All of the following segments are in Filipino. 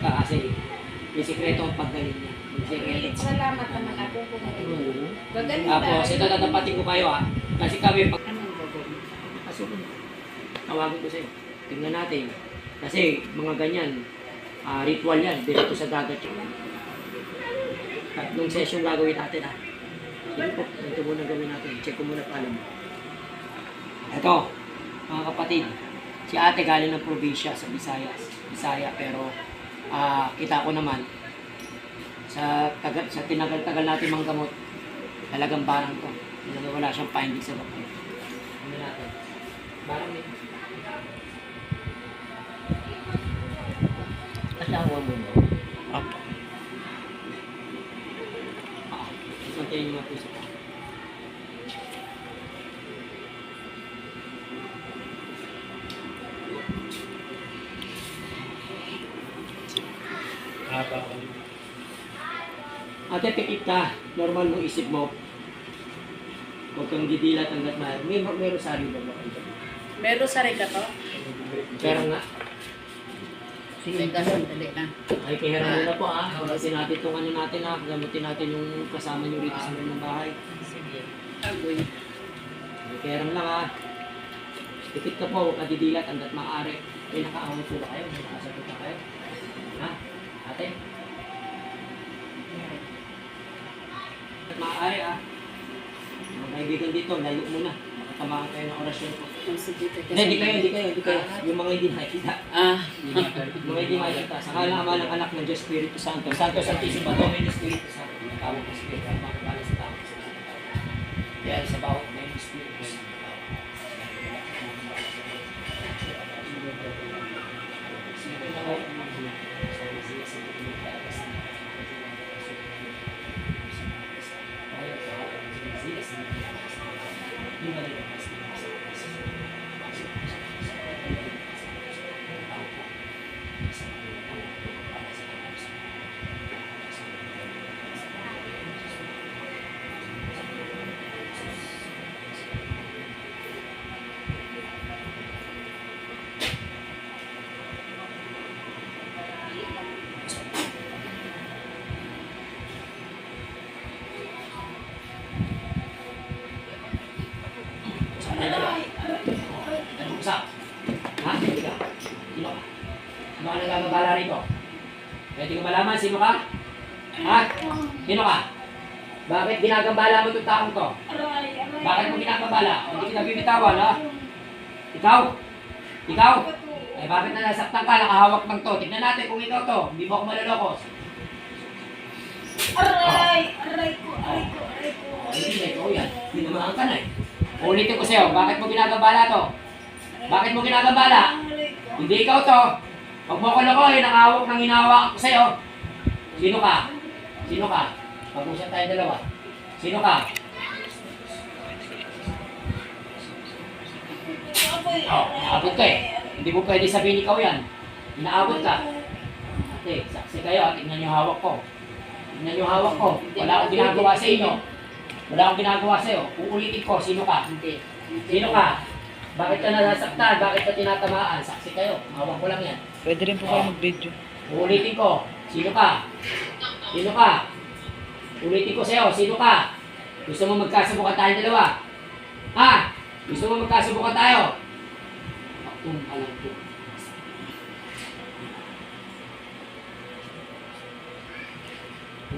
ka kasi may sikreto ang paggaling niya. May sikreto. Salamat naman ako kung Oo. gagaling Tapos, ito tatapatin ko kayo kasi kami pag... Anong gagawin? Pasok mo. Tawagin ko sa'yo. Tingnan natin. Kasi mga ganyan, ritual yan. Dito sa dagat yun. Tatlong session gagawin natin Sige po, ito muna gawin natin. Check ko muna pala mo. Ito, mga kapatid. Si ate galing ng probinsya sa Visayas. Bisaya, pero kita ko naman sa tinagal-tagal natin mga gamot, talagang barang to. Wala siyang finding sa bakit. Ano natin? Barang din. Asawa mo no? Opo. Mantayin niyo mga puso ko. Ate, pikit ka. Normal mong isip mo. Huwag kang didilat hanggat mahal. Meron sari ba ba? Meron sa rin ka to? Pero nga. Sige, ganun, dali na. Ay, kaya muna po Pagkasin natin itong ano natin Gamitin natin yung kasama nyo rito sa ng bahay. Sige. Agoy. Ay, kaya lang Pikit ka po. Huwag ka didilat hanggat maaari. Ay, nakaaway po ba kayo? Nakasagot na kayo? Ha? Ate? At maaari mga kaibigan dito, layo muna. Makatamaan kayo ng orasyon po. Sige, Hindi kayo. Yung mga hindi nakikita. Mga hindi makikita. Sa ngalan Ama ng Anak ng Diyos Espiritu Santo. Santo Santissimo Domini Espiritu Santo. Ang tawag ng Espiritu ang mga kapala sa tao. Yan sa bawat may Espiritu Santo. Usap. Ha? Hindi ka? Sino ka? Sino ka nagkakabala rito? Pwede ko malaman sino ka? Ha? Sino ka? Bakit ginagambala mo itong taong to? Bakit mo ginagambala? Hindi kita bibitawan, ha? Ikaw? Ikaw? Eh bakit na nasaktan ka? Nakahawak ng to. Tignan natin kung ikaw to. Hindi mo ako malulokos. Aray ko. Hindi, ikaw yan. Minamahan ka na eh. Ulitin ko sa'yo, bakit mo ginagambala to? Bakit mo ginagambala? Hindi ikaw to. Huwag mo ko lokohin, ang hawak ng hinahawakan ko sa'yo. Sino ka? Sino ka? Pag-usap tayo dalawa. Sino ka? Inaabot ka eh. Hindi mo pwede sabihin ikaw yan. Inaabot ka. Okay, saksi kayo. Tingnan niyo hawak ko. Tingnan niyo hawak ko. Wala akong ginagawa sa inyo. Wala akong ginagawa sa'yo. Uulitin ko, sino ka? Sino ka? Bakit ka nasaktan? Bakit ka tinatamaan? Saksi kayo. Hawak ko lang yan. Pwede rin po kayo mag-video. Uulitin ko, sino ka? Sino ka? Ulitin ko sa'yo, sino ka? Gusto mo magkasubukan tayo dalawa? Ha? Gusto mo magkasubukan tayo? Alam ko.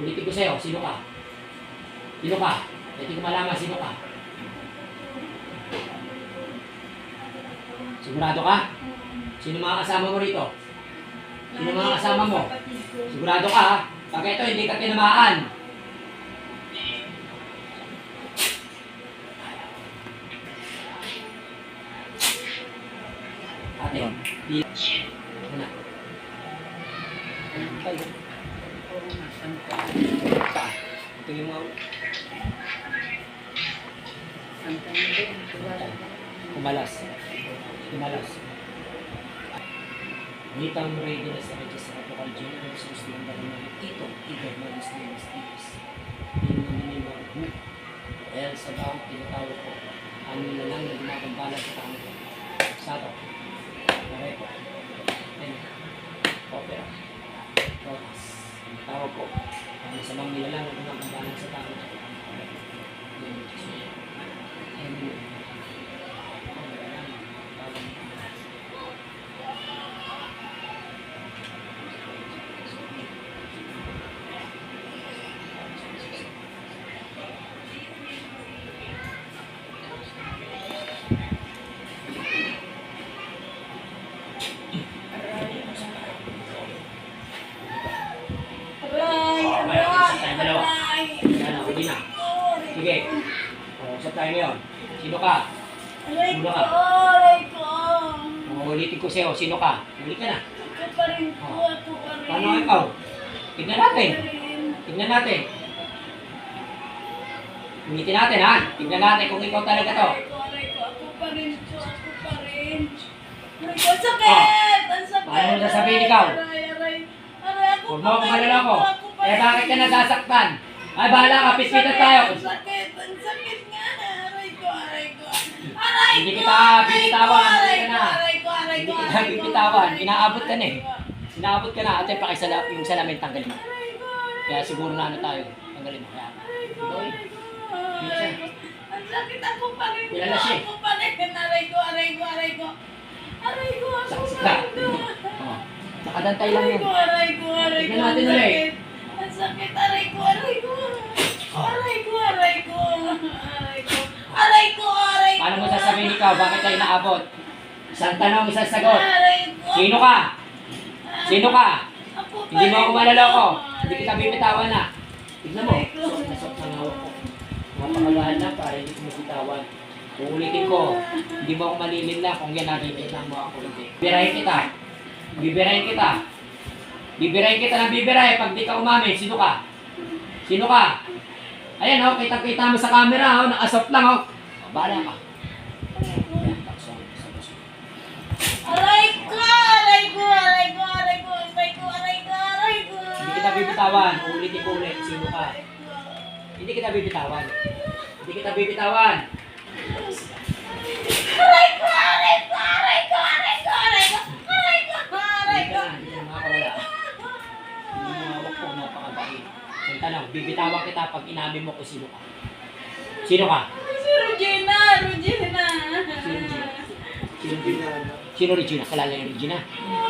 Ulitin ko sa'yo, sino ka? Sino ka? Pwede ko malaman sino ka. Sigurado ka? Sino mga kasama mo rito? Sino mga kasama mo? Sigurado ka ha? Pag ito hindi ka tinamaan. Ate, di... Ano? Ito yung mga... Kumalas. Kumalas. Nitang readiness na sa Apokal General Source ng Barangay Tito, Igor Maris Neves Neves. Yung naniniwag mo. Dahil sa bawang tinatawag ko, ano na lang na ginagambala sa tao ko. Sato. Pareho. Opera. Masamang nilalang ang mga kambalan sa tao. Yan, okay na. Sige. Usap tayo ngayon. Sino ka? Sino ka? Ulitin ko sa'yo. Sino ka? Ulit ka na. Paano ikaw? Tignan natin. Tignan natin. Ulitin natin ha. Tignan natin kung ikaw talaga to. Paano mo sasabihin ikaw? Huwag mo akong malala ko. Eh bakit ka nasasaktan? Ay bahala ka, pispitan tayo. Ang sakit nga. Aray ko. Hindi kita bibitawan. Hindi ka na. Hindi kita bibitawan. Inaabot ka na eh. Inaabot ka na. At yung salamin tanggalin mo. Kaya siguro na ano tayo. Tanggalin mo. Kaya. Ito eh. Ang sakit ako pa rin. Kilala siya eh. Ako pa rin. Aray ko. Sakit ka. Oh. Nakadantay lang yun. Aray ko. Tignan natin ulit. Ang sakit. Aray ko. Paano mo sasabihin ikaw? Bakit tayo naabot? Isang tanong, isang sagot. Aray ko. Sino ka? Sino ka? Ako pa Hindi mo ako rin. malaloko. Hindi kita bibitawan na. Tignan mo. Aray ko. Nasok ng hawak ko. Mapakagahan na para hindi mo bitawan. Uulitin ko. Hindi mo ako malilin na kung yan narinig lang mo ako hindi. Bibirahin kita. Bibirahin kita ng bibirahin pag di ka umamin. Sino ka? Sino ka? Ayan o, kita-kita mo sa camera o, nakasop lang o. Bahala ka. Ayan, takso. Aray ko. Hindi kita bibitawan. Uulitin ko ulit. Sino ka? Hindi kita bibitawan. Aray ko. Hindi ka makakawala. Hindi mo hawak ko, napakabait. Ang tanong, bibitawan kita pag inamin mo kung sino ka. Sino ka? Si Regina. Sino Regina? Kalala yung Regina?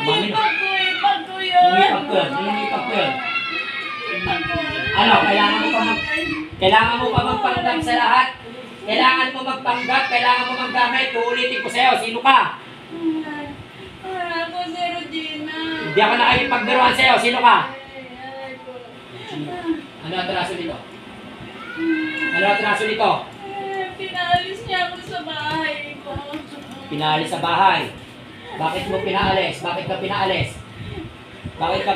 Umamin o. Ipag ko yun. Lumipag ko yun. Ano, kailangan mo pa magpanggap sa lahat? Kailangan mo magpanggap, kailangan mo maggamit. Uulitin ko sa'yo, sino ka? Ako si Regina. Hindi ako nakikipagbiruan sa'yo, sino ka? Aray ko. Ano atraso nito? Ano atraso nito? Pinalis niya ako sa bahay ko. Pinaalis sa bahay. Bakit mo pinaalis? Bakit ka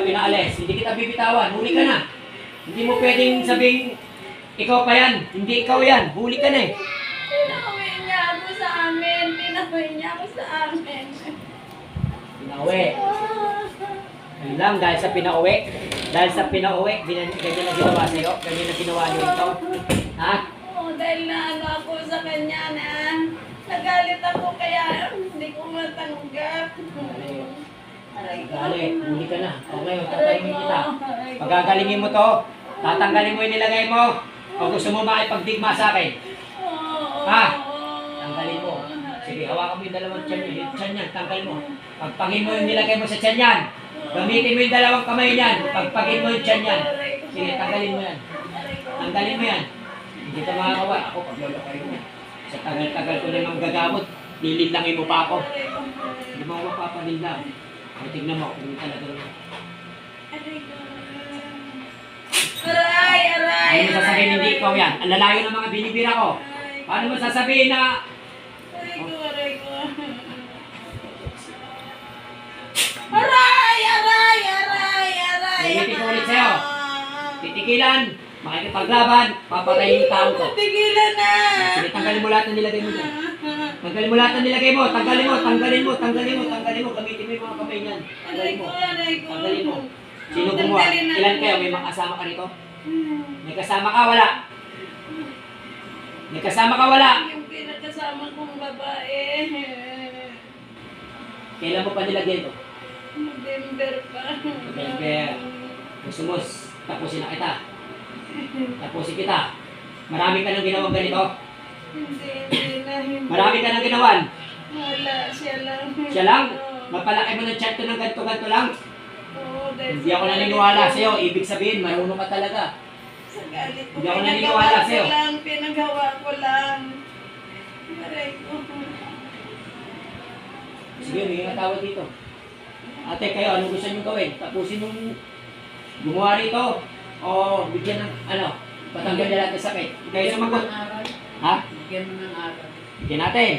pinaalis? Hindi kita bibitawan. Huli ka na. Hindi mo pwedeng sabihin, ikaw pa yan. Hindi ikaw yan. Huli ka na eh. Pinauwi niya ako sa amin. Pinauwi. Yun lang, dahil sa pinauwi. Ganyan na ginawa sa'yo. Ganyan na ginawa niyo ito. Ha? Oo, dahil naano ako sa kanya na nagalit ako kaya hindi ko matanggap. Aray ko. Galit. Huli ka na. Okay, tatanungin kita. Pagagalingin mo to. Tatanggalin mo yung nilagay mo. O gusto mo makipagdigma sa akin. Ha? Tanggalin mo. Sige, hawakan mo yung dalawang tiyan niyo. Yung tiyan yan, tanggalin mo. Pagpagin mo yung nilagay mo sa tiyan yan. Gamitin mo yung dalawang kamay niyan. Pagpagin mo yung tiyan yan. Sige, tanggalin mo yan. Tanggalin mo yan. Hindi ka makakawa. Ako, paglolo kayo niya. Sa tagal-tagal ko na yung gagamot, lililangin mo pa ako. Hindi mo ako mapapalilang. O, tignan mo kung talaga naman. Aray! Ano mo sasabihin hindi ikaw yan? Ang lalayo ng mga binibira ko. Paano mo sasabihin na Aray ko. Aray! Ulitin ko ulit sa'yo. Titikilan, makikipaglaban, papatayin yung tao ko. Tigilan na! Sige, tanggalin mo lahat ng nilagay mo dyan. Tanggalin mo lahat ng nilagay mo. Tanggalin mo. Gamitin mo yung mga kamay niyan. Tanggalin mo. Tanggalin mo. Sino gumawa? Ilan kayo? May mga kasama ka rito? May kasama ka? Wala? May kasama ka? Wala? Yung pinakasama kong babae. Kailan mo pa nilagay ito? November pa. November. Gusto mo, tapusin na kita. Tapusin kita. Marami ka nang ginawang ganito. Hindi na, hindi. Marami ka nang ginawan. Wala, siya lang. Siya lang? Oo. Mapalaki mo ng chat ko ng ganito-ganito lang. Oo, dahil Hindi ako naniniwala sa'yo. Ibig sabihin, marunong ka talaga. Sa galit ko, Hindi ako naniniwala sa'yo. pinagawa ko lang. Aray ko. Sige, may tawad dito. Ate, kayo, ano gusto nyo gawin? Tapusin yung gumawa rito. O bigyan ng, patanggal na lahat ng sakit. Kayo sumagot. Ha? Bigyan mo ng araw. Bigyan natin.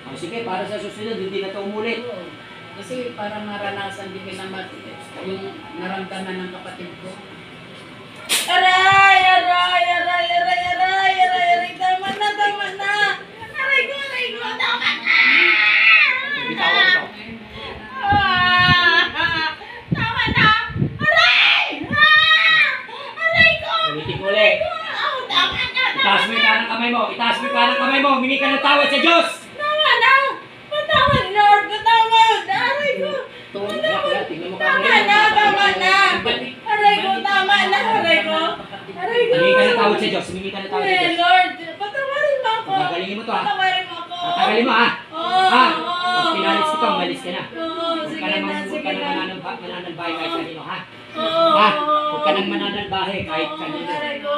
O sige, para sa susunod, hindi na ito umulit. Kasi para maranasan din naman yung naramdaman ng kapatid ko. Aray! Aray! Aray! Aray! Aray! Aray! Aray! Tama na! Tama na! Aray ko! Aray ko! Tama na! Bitawan ito. Tama na! Aray! Aray ko! Ulitin ko ulit. Tama na! Itaas mo yung kanang kamay mo. Itaas mo yung kanang kamay mo. Humingi ka ng tawad sa Diyos. Tama na! Patawad, Lord! Patawad! Aray ko! Kaya, tingnan mo ka Tama na! Tama na! Aray ko! Tama na! Aray ko! Aray ko! Humingi ka ng tawad sa Diyos. Humingi ka ng tawad sa Eh, Diyos. Lord! Patawarin mo ako! Pagagalingin mo to ha. Patawarin mo ako! Tatagalin mo ha. Oo! Ha? Oo! Pag pinalis ko to, malis ka na. Oo! Huwag Sige ka na! namang Sige na! mananalbahe kahit kanino ha. Oo! Ha? Huwag ka nang mananalbahe kahit kanino. Aray ko!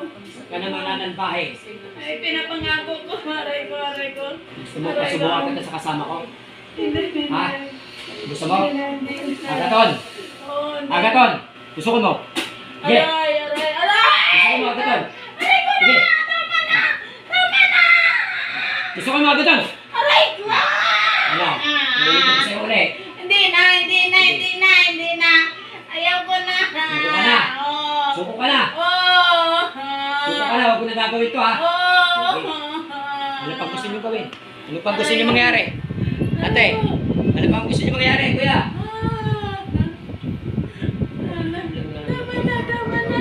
Huwag ka nang mananalbahe. Ay, pinapangako ko! Aray ko! Aray ko! Gusto mo pasubukan kita sa kasama ko? Hindi! Ha? Gusto mo? Hindi! Agaton! Oo! hindi. Agaton! Gusto ko mo? Sige! Aray! Aray! Aray! Gusto ko mo, Agaton! Aray ko Sige! na! Tama na! Tama na! Gusto ko mo, Agaton! Aray ko! Ano? Ulitin ko sa'yo uli. Hindi na! Hindi na! Hindi na! Hindi na! Ayaw ko na! Suko ka na. Oo! Suko ka na! Oo! Suko ka na, huwag ko na gagawin to ha. Oo! Ano pang gusto niyo gawin? Ano pang gusto niyo mangyari? Ate, ano pang gusto niyo mangyari, kuya? Tama na! Tama na!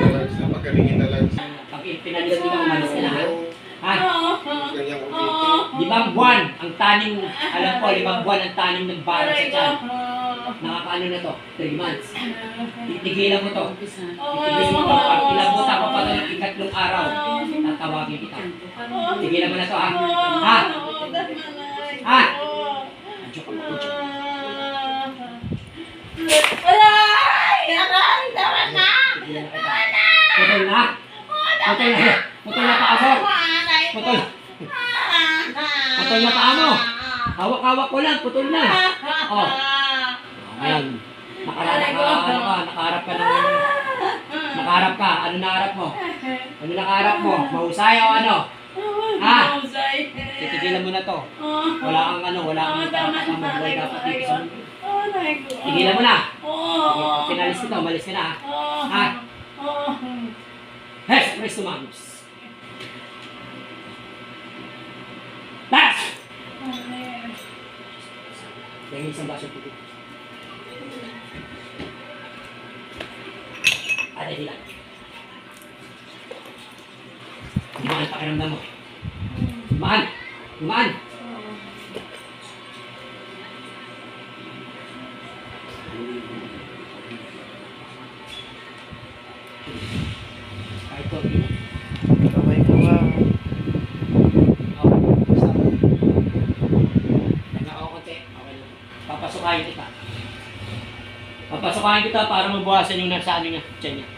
Pagalingin na lang. Pag pinalis niyo, umalis ka na ha? Ha? Oo! Ganyang Oo! 5 buwan ang tanim, alam ko, 5 buwan ang tanim ng barat sa Aray ko! tiyan. Nakakaano na to? 3 months. Titigilan mo to. Titigilan mo to. Pag ilabutan ko pa to ng 3 araw, tatawagin kita. Tigilan mo na to ha? Ha? Oo! Tama na! Ha? Oo! Adyo ka mo, adyo. Aray! Aray! Tama na! Tigilan na kita. Putol na? Putol na. Putol na paa mo. Aray ko! Putol. Putol na paa mo. Hawak-hawak ko lang, putol na. Oh. Ayan. Nakaharap ka ng... Nakaharap ka. Ano naharap mo? Ano nakaharap mo? Mahusay o ano? Ha? Mahusay. Titigilan mo na to. Wala kang ano, wala kang buhay dapat dito sa mundo. Tigilan mo na. Oo. Pinalis ko to, umalis ka na ha. Oo. Ha? Oo. Hes, Presto Magnus. Tas! Dahil isang baso puti. Ada di lang. Gumaan pakiramdam mo. Gumaan. Gumaan. Kahit ko, Kamay ko nga. Papasukayin kita. Papasukayin kita para mabawasan yung nasa ano niya, tiyan niya.